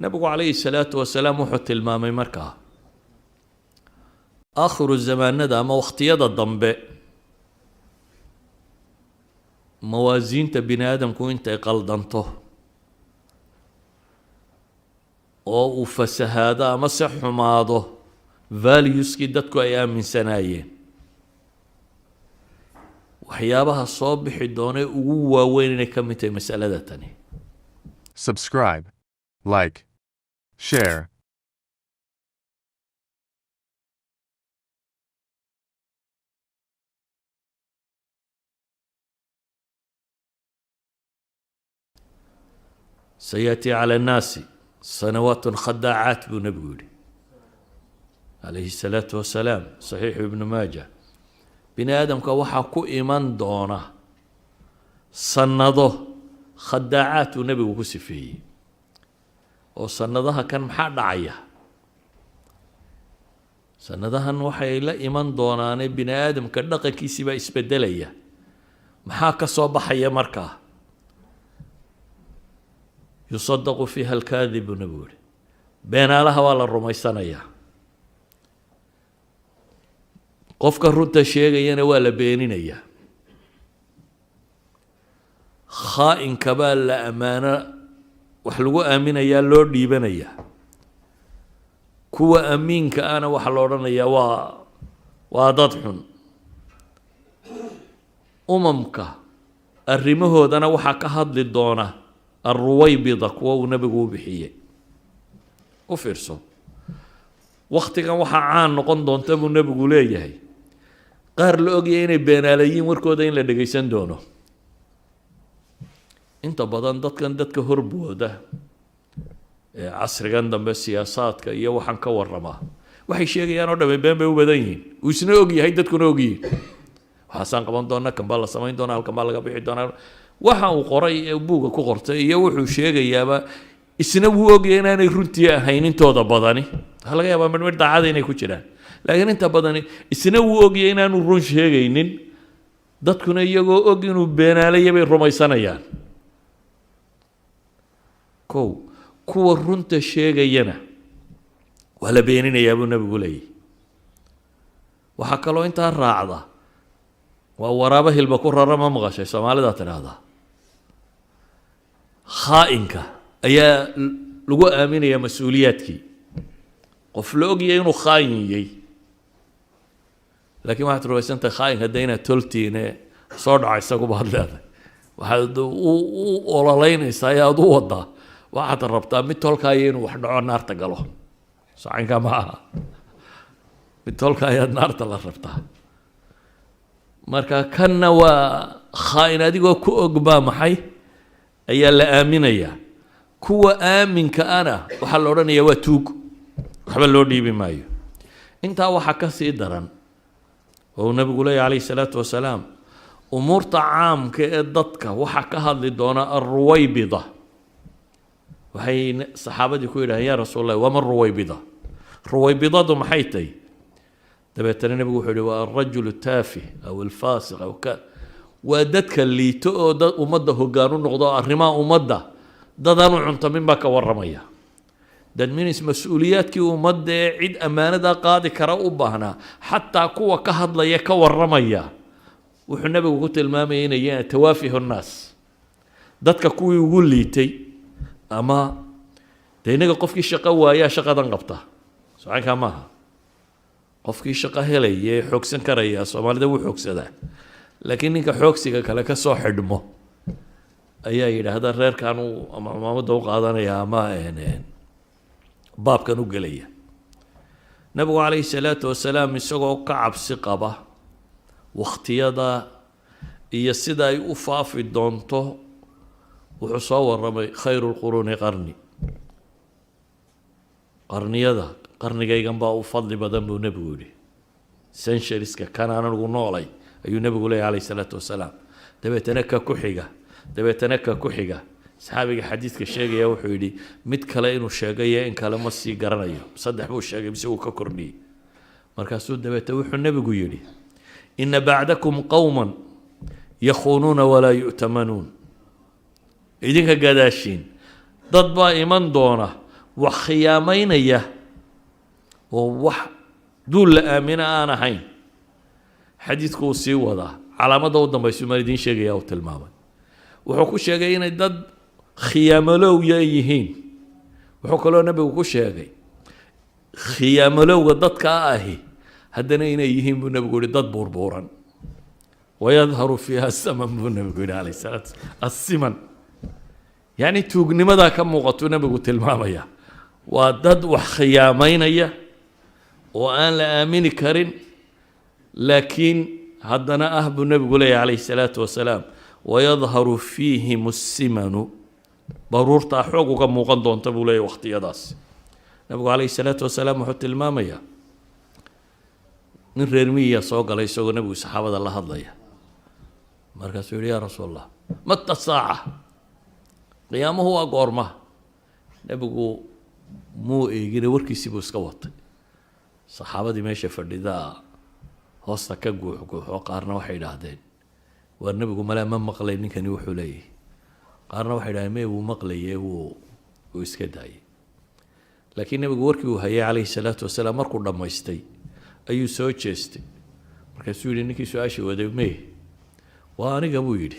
نبي عليه الصلاة والسلام وحط المامي مركا آخر الزمان ندى ما واختياد الضنب موازين بني آدم كنت قلدنته أو فسهادا مسح ماضه values kii dadku ay aaminsanaayeen waxyaabaha soo bixi doona ugu waaweyn inay ka mid tahay mas'alada tani. Subscribe, like, share. سيأتي على الناس سنوات خداعات بنبيولي عليه الصلاة والسلام صحيح ابن ماجه بني آدم كوحا كو إيمان دونه سنده خداعات ونبي وكسفيه وسندها كان محاد عيه سندها وحي لا إيمان دوناني بني آدم كدقا كيسي با اسبدلية محاكا صوبح يا مركا يصدق فيها الكاذب نبوري بين لها ولا الرميسانية قفك الرد شيئا ولا بينينيا خائن كبال لا أمانة وحلو آمنيا لور ديبنيا كوا أمين كأنا وحلورنيا وضضحن أممك الرمه دنا وحكا هاد للدونة الرويبضة كوا ونبقوا بحيه وفرسو وقت كان وحا عان نقون دون تبو نبقوا ليه قار لأوغيين بيناليين وركودين لدقيسان دونه inta badan dadka horbooda casrigan dambe siyaasaadka iyo waxaan ka waramaa waxay sheegayaan oo dhamay been bay u badan yihiin uu isna og yahay dadkuna og yihiin waxaan qaban doonaa kan baa la samayn doonaa halkan baa laga bixi doonaa waxa uu qoray ee buuga ku qortay iyo wuxuu sheegayaaba isna wuu og yahay inaanay runtii ahayn intooda badani waxa laga yaabaa mid daacad inay ku jiraan laakiin inta badani isna wuu og yahay inaanu run sheegaynin dadkuna iyagoo og inuu beenaalayo bay rumaysanayaan kuwa runta sheegayana waa la beeninayaa buu nabigu leeyahay waxaa kaloo intaa raacda waa waraaba hilba ku rara ma maqashay soomaalida tidhaahdaa khaa'inka ayaa lagu aaminayaa mas-uuliyaadkii qof la ogyahay inuu khaa'in yahay laakiin waxaad rumaysantahay khaa'inka hadda inaad toltiine soo dhaca isaguba had leedahay waxaad u ololeynaysaa ee aada u wadaa waxaad rabtaa mid tolkaayo inuu wax dhaco naarta galo socanka ma aha mid tolkaayaad naarta la rabtaa marka kanna waa khaa'in adigoo ku og baa maxay ayaa la aaminayaa kuwa aaminka ana waxaa la odhanayaa waa tuug waxba loo dhiibi maayo intaa waxaa ka sii daran oo uu nabigu leeyahy calayhi salaatu wasalaam umuurta caamka ee dadka waxaa ka hadli doona alruwaybida waxay saxaabadii ku yidhaaheen yaa rasuul allah wama ruwaybida ruwaybidadu maxay tahay dabeetana nabigu wuxuu yihi waa alrajulu taafih aw alfaasiq aw ka waa dadka liito oo dad ummadda hoggaan u noqdo arrimaha ummadda dadaanu cuntamin baa ka warramaya dad minis mas-uuliyaadkii ummadda ee cid ammaanada qaadi kara u baahnaa xataa kuwa ka hadlaya ka warramaya wuxuu nabigu ku tilmaamayay inay yihiin tawaafihu nnaas dadka kuwii ugu liitay ama dee inaga qofkii shaqo waayaa shaqadan qabta socankaa maaha qofkii shaqo helaya ee xoogsan karaya soomaalida wuu xoogsadaa laakiin ninka xoogsiga kale ka soo xidhmo ayaa yidhaahda reerkan uu ama cumaamadda u qaadanaya ama baabkan u gelaya nabigu calayhi salaatu wasalaam isagoo ka cabsi qaba wakhtiyada iyo sida ay u faafi doonto wuxuu soo warramay khayru lquruuni qarni qarniyada qarnigaygan baa u fadli badan buu nebigu yidhi centuriska kan aan anigu noolay ayuu nebigu leeyahy calayhi salaatu wasalaam dabeetana ka ku xiga dabeetana ka ku xiga saxaabiga xadiidka sheegaya wuxuu yidhi mid kale inuu sheegayo in kale ma sii garanayo saddex buu sheegay mise uu ka kordhiyey markaasuu dabeete wuxuu nebigu yidhi ina bacdakum qowman yakhuunuuna walaa yu'tamanuun idinka gadaashiin dad baa iman doona وخيامينية ووح دول لآمنة أنا حين حديثكو سيوة ذا على مدى ودن بيسومالي دين شيء أو تلماما وحكو شيئين الدد خياملو يهين وحكو له نبي وكو شيئين خياملو الدد كآهي هدنا يهين بالنبي يقول الدد بوربورا ويظهر فيها السمن بالنبي يقول عليه الصلاة السمن يعني توقني ماذا كم وقتنا بقول تلمامية ودد وخيامين وأن لا آمن كرين لكن هدنا أهب النبي يقول عليه الصلاة والسلام ويظهر فيهم السمن ضرور تحوق كم وقندون تبولي وقت يداس النبي عليه الصلاة والسلام وحط المامية نرمية سوق عليه سوق النبي صحابة الله هضليه مركز يا رسول الله متى الساعة قيامه هو قرمه نبقوا مو يجري وركي سيبو سكوت صحابة دي ماشي فرديدا هوستا كجوح وقارنا وحيد هذين والنبي ما لا من مقلي كان يوحوا ليه قارنا وحيد ما هو مقلي ويسكداي لكن نبقوا وركي وهي عليه الصلاة والسلام مركو لما يستي أيو سوتشستي مركز يقول إنك سواشي وده ميه وأنا قبو يدي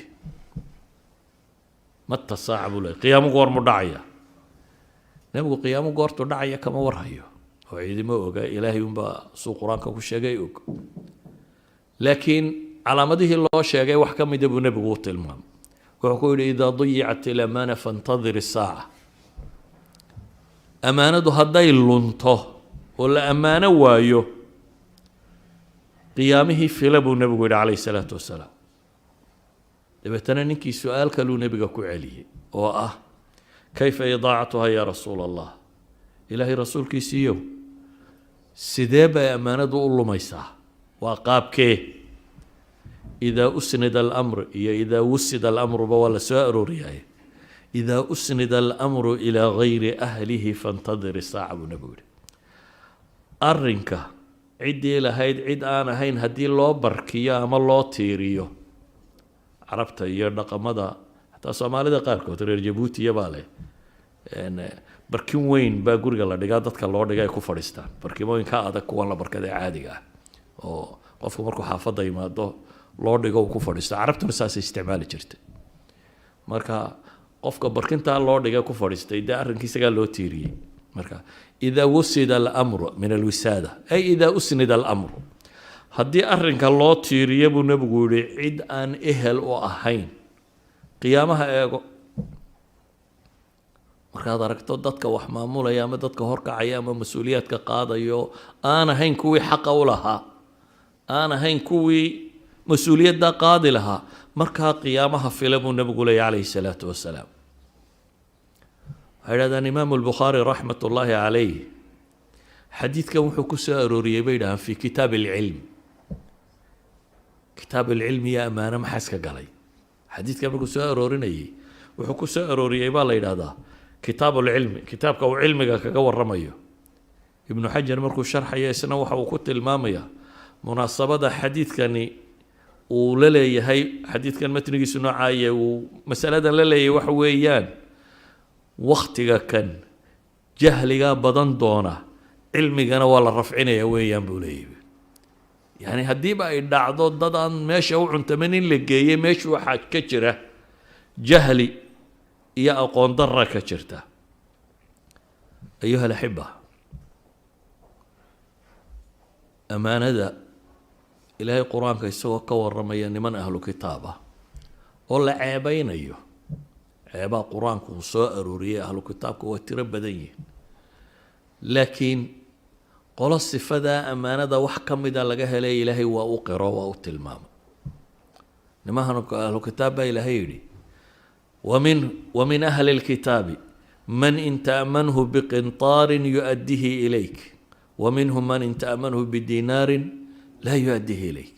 متى الساعة بولا قيام قور مدعية نبغى قيام قور تدعية كما ورهيو وعيد ما وقع إلهي ينبا سوق قرآن كوشة لكن على مده الله شيء وحكم يدبو نبغى تلمام ويقول إذا ضيعت الأمانة فانتظر الساعة أمانة هداي لنطه ولا أمانة وايو قيامه في لبو نبغى عليه الصلاة والسلام دبتنا نكي سؤال كلو نبقى كعلي كيف إضاعتها يا رسول الله إلهي رسول كيسيو سدابة أمانة الله ميسا وقاب كي إذا أسند الأمر إذا وسد الأمر بولا سائر رياي إذا أسند الأمر إلى غير أهله فانتظر الساعة نبول أرنك عدي لهيد عد أنا هين هدي الله بركيا أما الله تيريو عربتا iyo dhaqamada hataa Soomaalida qaarkood reer Djibouti yabaale barkin weyn baa guriga la dhigaa dadka loo dhigay ku fadhiistaan barkimooyinka adag kuwan la barkada caadiga ah oo qofku markuu xaafada yimaado loo dhigo ku fadhiisto carabtuna saas isticmaali jirtay marka qofka barkinta loo dhigay ku fadhiistay arrinkiisa loo tiiriyay marka idha wusida al-amru min al-wisada ay idha usnida al-amru haddii arrinka loo tiiriyo buu nabigu yidhi cid aan ehel u ahayn qiyaamaha eego markaad aragto dadka wax maamulaya ama dadka horkacaya ama mas-uuliyaadka qaadayo aan ahayn kuwii xaqa u lahaa aan ahayn kuwii mas-uuliyadda qaadi lahaa markaa qiyaamaha fila buu nabigu leeyahy calayhi salaatu wasalaam waxay yidhahdaan imaamu albukhaari raxmatullaahi calayh xadiidkan wuxuu ku soo arooriyey bay yidhahaan fi kitaab alcilm كتاب العلم يا أمانة ما حسك قالي حديث كم سؤال أروريني وحكوا سؤال أروري بالله هذا كتاب العلم كتاب كو علمك كجور رميه ابن حجر مركو شرح يا سنة وحوكت المامية مناسبة حديث كان وللي هي حديث كان متنجي سنة عاية ومسألة للي وحويان وقتك كان جهلك بدن دونه علمك أنا ولا رفعنا يا ويان بوليه يعني هدي بقى يدعضو ضدان ماشي او عنتمنين لقيه ماشي وحاج كجره جهلي يا اقون ضره كجرته ايها الاحبه امانه ذا الهي قران كيسو كورميا من اهل كتابه ولا عيبينيو عيبا قران كو اروريه اهل كتابك وتربدين لكن قول الصفة أمانة وحكم إذا لقاها لي إلهي وأقرأ وأتلمام لما أهل الكتاب إلهي ومن أهل الكتاب من إن تأمنه بقنطار يؤديه إليك ومنهم من إن تأمنه بدينار لا يؤديه إليك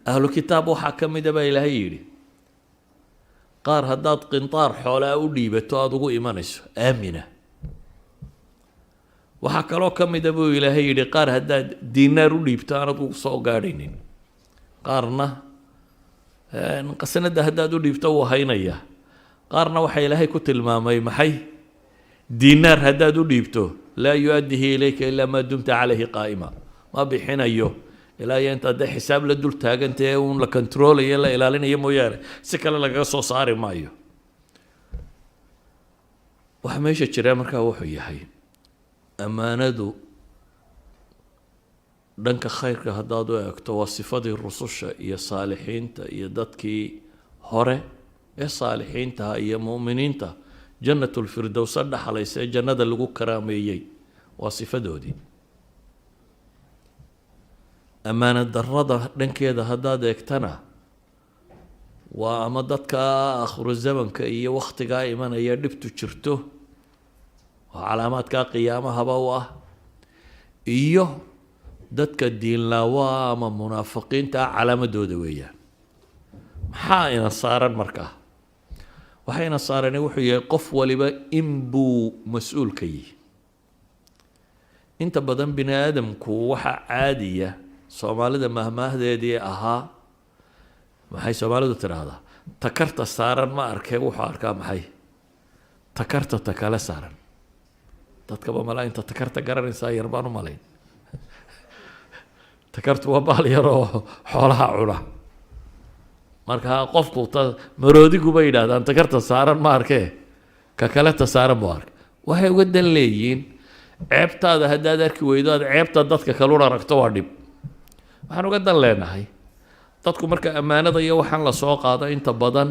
أهل الكتاب وحكم إذا إلهي قار هداد قنطار حولا أولي بتوادقوا إيمانس آمنة waxaa kaloo ka mid ah buu ilaahay yidhi qaar haddaad diinaar u dhiibto aanad ugu soo gaadhaynin qaarna qasanada haddaad u dhiibto wuu haynayaa qaarna waxaa ilaahay ku tilmaamay maxay دينار هداد ديبتو لا يؤديه إليك إلا ما دمت عليه قائما ما بحين أيوه إلا أنت ده حساب لدول تاجنت ون لكنترول يلا إلى لين يمويار سكلا لقصو صار ما أيوه وحميش الشريعة مركا وحي حي أمانة دنك خيرك هدادو أكتو صفات الرسوش يا صالحين يا دتكي هره يا صالحين تا يا مؤمنين تا جنة الفردوس دح ليس جنة لغو كراميي وصفة دودي أمانة الرضا دنك يدا هداد اكتنا وأمدتك آخر الزمن كأي وقت قائما يدبتو شرتو وعلامات قيامها بواه إيوه dadka diinlaawaa ama munaafiqiinta calaamadooda weeyaan maxaa ina saaran markaa waxaa ina saarani wuxuu yahay qof waliba inbuu mas-uul ka yihi inta badan bini aadamku waxaa caadiya soomaalida mahmaahdeedii ahaa maxay soomaalidu tidhaahdaa takarta saaran ma arkee wuxuu arkaa maxay takarta ta kale saaran dadkaba malaa inta takarta garanaysaa yar baan u malayn takartu waa baal yar oo xoolaha cuna marka qofku maroodigu bay yidhaahdaan takarta saaran ma arkee ka kale ta saaran buu arkay waxay uga dan leeyihiin ceebtaada haddaad arki weydo aad ceebta dadka kaluna aragto waa dhib waxaan uga dan leenahay dadku marka ammaanada iyo waxaan la soo qaado inta badan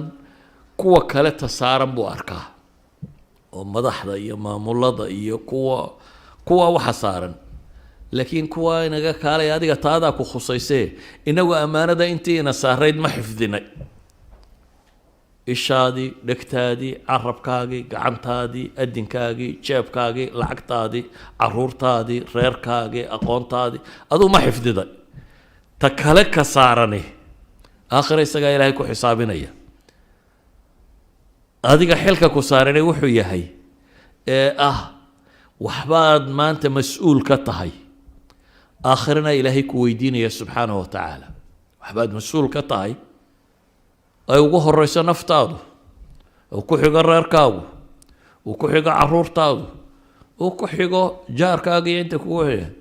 kuwa kale ta saaran buu arkaa oo madaxda iyo maamulada iyo kuwa waxa saaran laakiin kuwa inaga kaalay adiga taadaa ku khusaysee inagu ammaanada intii ina saarayd ma xifdinay ishaadii dhegtaadii carabkaagii gacantaadii adinkaagii jeebkaagii lacagtaadii caruurtaadii reerkaagii aqoontaadii aduu ma xifdiday ta kale ka saarani aakhira isagaa ilaahay ku xisaabinaya adiga xilka ku saarani wuxuu yahay ee waxbaad maanta mas-uul ka tahay آخرنا إلهي كويدين سبحانه وتعالى وحباد مسؤول كتاي أي وجه الرئيس نفتاضو وكحيق الركاو وكحيق عرور تاضو وكحيق جار كاجي أنت كويه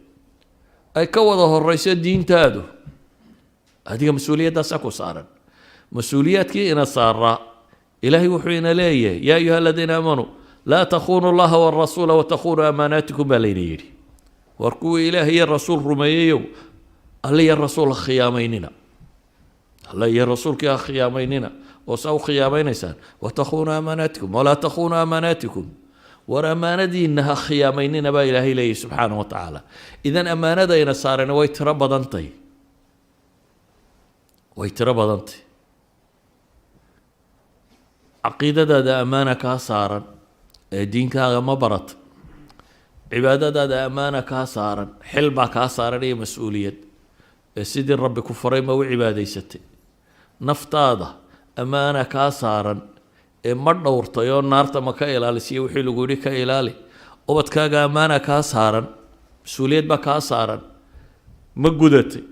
أي كوضه الرئيس الدين تادو هذه مسؤولية دا ساكو صارا مسؤوليات كي إن صار إلهي وحينا ليه يا أيها الذين آمنوا لا تخونوا الله والرسول وتخونوا أماناتكم بلينيري warkuwa ilaahay rasuul rumeeyo alla ya rasuul khiyaameynina alla ya rasuulka khiyaameynina oo saw khiyaameynaysan wa takhuna amanatikum wala takhuna amanatikum war amanadiina khiyaameynina ba ilaahay leeyahay subhanahu wa ta'ala idan amanada ina saarana way tira badantay aqeedada amana ka saaran ee diinkaaga ma barat cibaadadaada ammaana kaa saaran xil baa kaa saaran iyo mas-uuliyad ee sidii rabbi ku faray ma u cibaadaysatay naftaada ammaana kaa saaran ee ma dhowrtay oo naarta ma ka ilaalisiyo wixii lagu yidhi ka ilaali ubadkaaga ammaana kaa saaran mas-uuliyad baa kaa saaran ma gudatay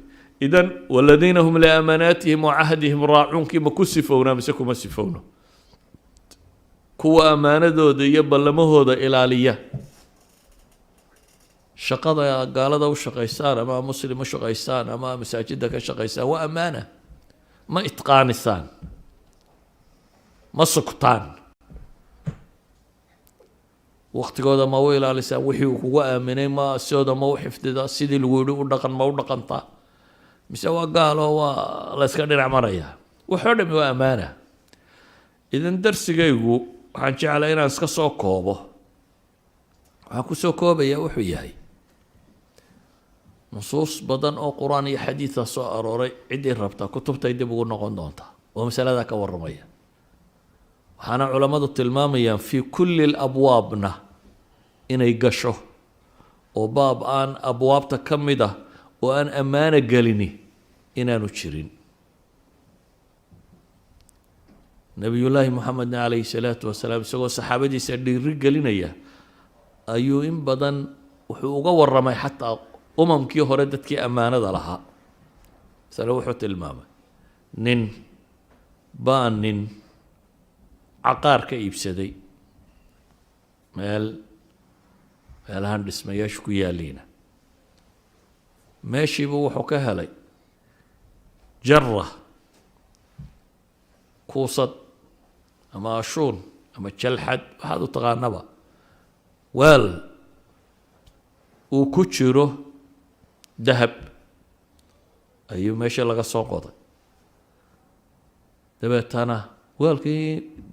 idan waladiina hum liamanaatihim wacahdihim raacuunkii ma ku sifownaa mise kuma sifowno kuwa ammaanadooda iyo ballamahooda ilaaliya shaqada gaalada u shaqaysaan ama muslim u shaqaysaan ama masaajida ka shaqaysaan waa ammaana ma itqaanisaan ma sugtaan waqtigooda ma u ilaalisaan wixii uu kugu aaminay ma sidooda ma u xifdidaa sidii lagu yidhi u dhaqan ma u dhaqantaa mise waa gaalo waa la iska dhinac marayaa waxoo dhami waa ammaana idan darsigaygu waxaan jeclaa inaan iska soo koobo waxaan kusoo koobayaa wuxuu yahay nusuus badan oo quraan iyo xadiida soo arooray ciddii rabtaa kutubtay dib ugu noqon doontaa oo masalada ka warramaya waxaana culammadu tilmaamayaan fii kulli labwaabna inay gasho oo baab aan abwaabta ka mid ah oo aan ammaano gelini inaanu jirin nabiyullaahi moxamedna calayhi salaatu wasalaam isagoo saxaabadiisa dhiiri gelinaya ayuu in badan wuxuu uga warramay xataa umamkii hore dadkii ammaanada lahaa masale wuxuu tilmaamay nin caqaar ka iibsaday meel meelahan dhismayaashu ku yaaliina meeshiibuu wuxuu ka helay jara kuusad ama ashuun ama jalxad waxaad u taqaanaba weel uu ku jiro dahab ayuu meesha laga soo qoday dabeetana weelkii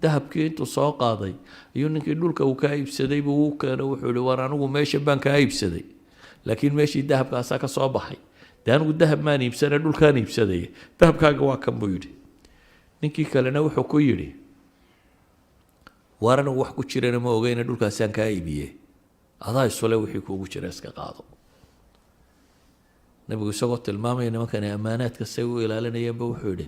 dahabkii intuu soo qaaday ayuu ninkii dhulka uu ka iibsaday buu u keenay wuxuu yihi war anigu meesha baan kaa iibsaday laakiin meeshii dahabkaasaa ka soo baxay dee anigu dahab maan iibsane dhulkaan iibsadaya dahabkaaga waa kan buu yidhi ninkii kalena wuxuu ku yidhi waar anigu wax ku jirana ma ogeyne dhulkaasaan kaa iibiye adaa isule wixii kuugu jira iska qaado nabigu isagoo tilmaamaya nimankani ammaanaadka say u ilaalinayeenba wuxuu yidhi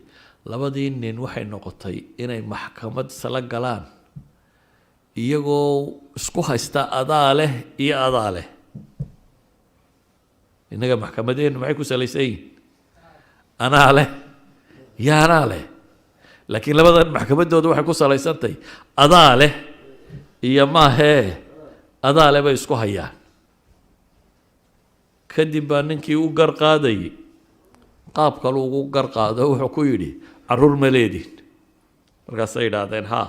labadii nin waxay noqotay inay maxkamad isla galaan iyagoo isku haysta adaa leh iyo adaa leh innaga maxkamadeennu maxay ku salaysan yihin anaa leh iyo anaa leh laakiin labadan maxkamaddooda waxay ku salaysantahay adaa leh iyo maahee adaa leh bay isku hayaan kadib baa ninkii u gar qaadayay qaab kale ugu gar qaado wuxuu ku yidhi carruur ma leedin markaasay yidhaahdeen haa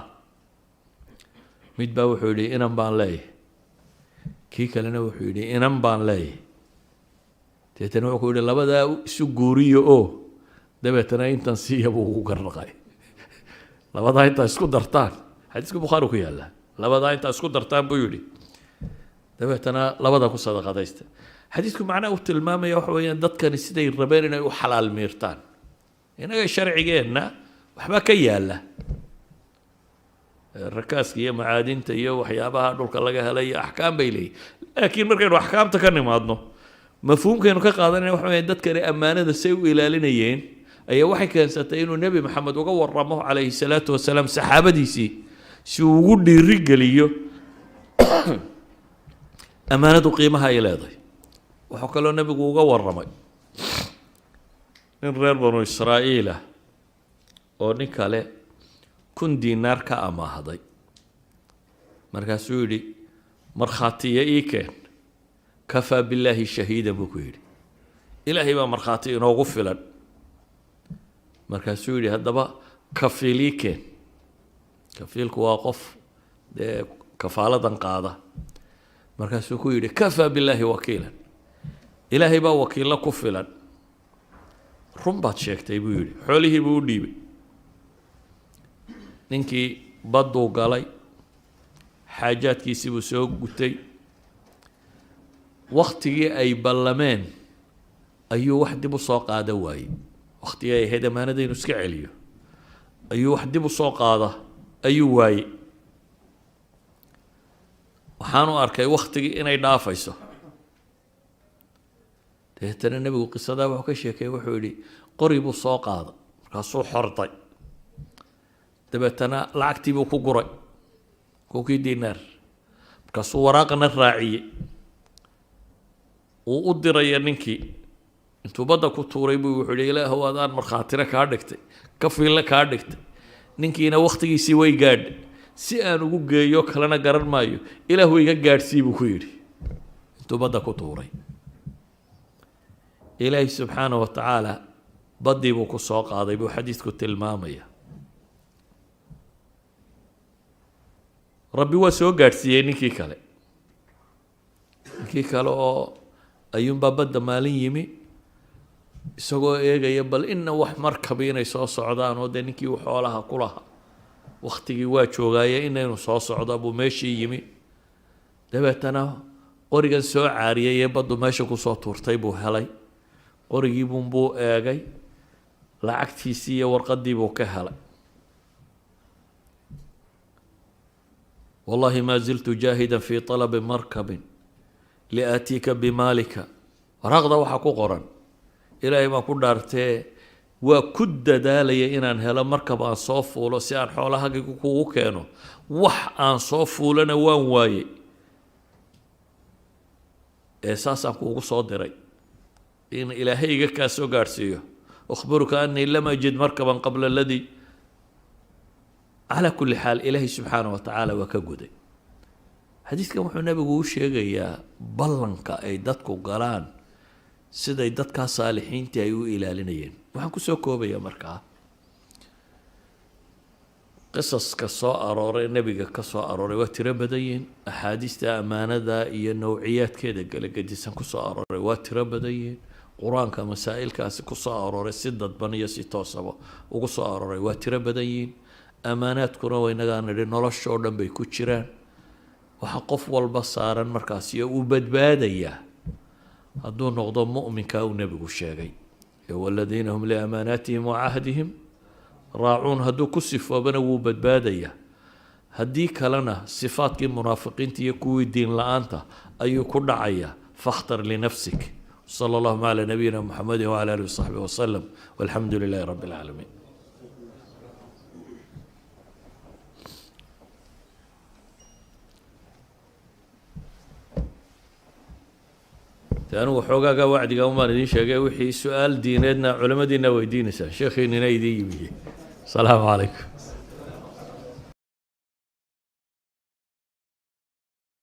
mid baa wuxuu yidhi inan baan leeyahy kii kalena wuxuu yidhi inan baan leeyahy deetana wuxuu ku yidhi labadaa isu guuriyo oo dabeetana intan siiya buu ugu garnaqay labadaa intaa isku dartaan xadiiska bukhaari ku yaalla labadaa intaa isku dartaan buu yidhi dabeetana labada ku sadaqadaysta xadiisku macnaha uu tilmaamaya waxa weeyaan dadkani siday rabeen inay u xalaal miirtaan innaga sharcigeenna waxbaa ka yaalla rakaaska iyo macaadinta iyo waxyaabaha dhulka laga helay iyo axkaam bay leeyihin laakiin markaynu axkaamta ka nimaadno mafhuumkaynu ka qaadanayna waxa weeyaan dadkani ammaanada say u ilaalinayeen ayaa waxay keensatay inuu nebi maxamed uga waramo calayhi salaatu wasalaam saxaabadiisii si uu ugu dhiirigeliyo ammaanadu qiimaha ay leedahay wuxuu kaloo nebigu uga warramay nin reer banu israa'iil ah oo nin kale 1,000 diinaar ka amaahday markaasuu yidhi markhaatiya ii keen kafaa billaahi shahiidan buu ku yidhi ilaahay baa markhaati inoogu filan markaasuu yidhi haddaba kafiil ii keen kafiilku waa qof dee kafaaladan qaada markaasuu ku yidhi kafaa billaahi wakiilan ilaahay baa wakiilla ku filan run baad sheegtay buu yidhi xoolihii buu u dhiibay ninkii badduu galay xaajaadkiisii buu soo gutay waktigii ay ballameen ayuu wax dib u soo qaada waayey waktigii ay ahayd ammaanada inuu iska celiyo ayuu wax dib u soo qaada ayuu waayey waxaanu arkay waktigii inay dhaafayso deetana nebigu qisadaa wuxuu ka sheekeeyey wuxuu yidhi qori buu soo qaada markaasuu xorday dabeetana lacagtii buu ku guray 1,000 diinaar markaasuu waraaqana raaciyey uu u diraya ninkii intuu badda ku tuuray buu wuxuu yidhi ilaahow adaan markhaatina kaa dhigtay kafiilna kaa dhigtay ninkiina wakhtigiisii way gaadhay si aan ugu geeyo kalena garan maayo ilaahu iga gaadhsii buu ku yidhi intuu badda ku tuuray ilaahi subxaanahu watacaala baddii buu ku soo qaaday buu xadiidku tilmaamaya rabbi waa soo gaadhsiiyey ninkii kale oo ayuunbaa badda maalin yimi isagoo eegaya bal ina wax markabi inay soo socdaan oo dee ninkii uu xoolaha ku lahaa waktigii waa joogaaye inaynu soo socda buu meeshii yimi dabeetana qorigan soo caariyay ee baddu meesha kusoo tuurtay buu helay qorigiibunbuu eegay lacagtiisii iyo warqadii buu ka helay wallahi maa ziltu jaahidan fii talabi markabin liaatiika bimaalika waraaqda waxaa ku qoran ilaahay baan ku dhaartee waa ku dadaalaya inaan helo markab aan soo fuulo si aan xoolahagaygu kugu keeno wax aan soo fuulana waan waayey ee saasaan kuugu soo diray in ilaahay iga kaa soo gaadhsiiyo أخبرك أني لم أجد مركبا قبل الذي على كل حال إلهي سبحانه وتعالى وكجدي xadiidkan wuxuu nabigu u sheegayaa ballanka ay dadku galaan siday dadkaa saalixiintii ay u ilaalinayeen. waxaan kusoo koobayaa markaa qisaska soo arooray nebiga ka soo arooray waa tiro badan yihiin. axaadiista ammaanada iyo nowciyaadkeeda kala gedisan kusoo arooray waa tiro badan yihiin. qur-aanka masaa'ilkaasi kusoo arooray si dadban iyo si toosaba ugu soo arooray waa tiro badan yihiin. ammaanaadkuna waa inagaa nidhi nolosha oo dhan bay ku jiraan. waxaa qof walba saaran markaas iyo uu badbaadayaa hadduu noqdo mu'minka uu nebigu sheegay waladiina hum liamaanaatihim wacahdihim raacuun. hadduu ku sifoobana wuu badbaadayaa. haddii kalena sifaadkii munaafiqiinta iyo kuwii diin la-aanta ayuu ku dhacayaa. fakhtar linafsik. sala allahuma calaa nabiyina muxamedi wacala alihi wasaxbihi wasalam walxamdu lilahi rabbi alcaalamiin. anigu xoogaaga wacdiga umaan idiin sheegay wixii su-aal diineedna culamadiina weydiinaysaa sheekhiinina idiin yimiye. asalaamu calaykum.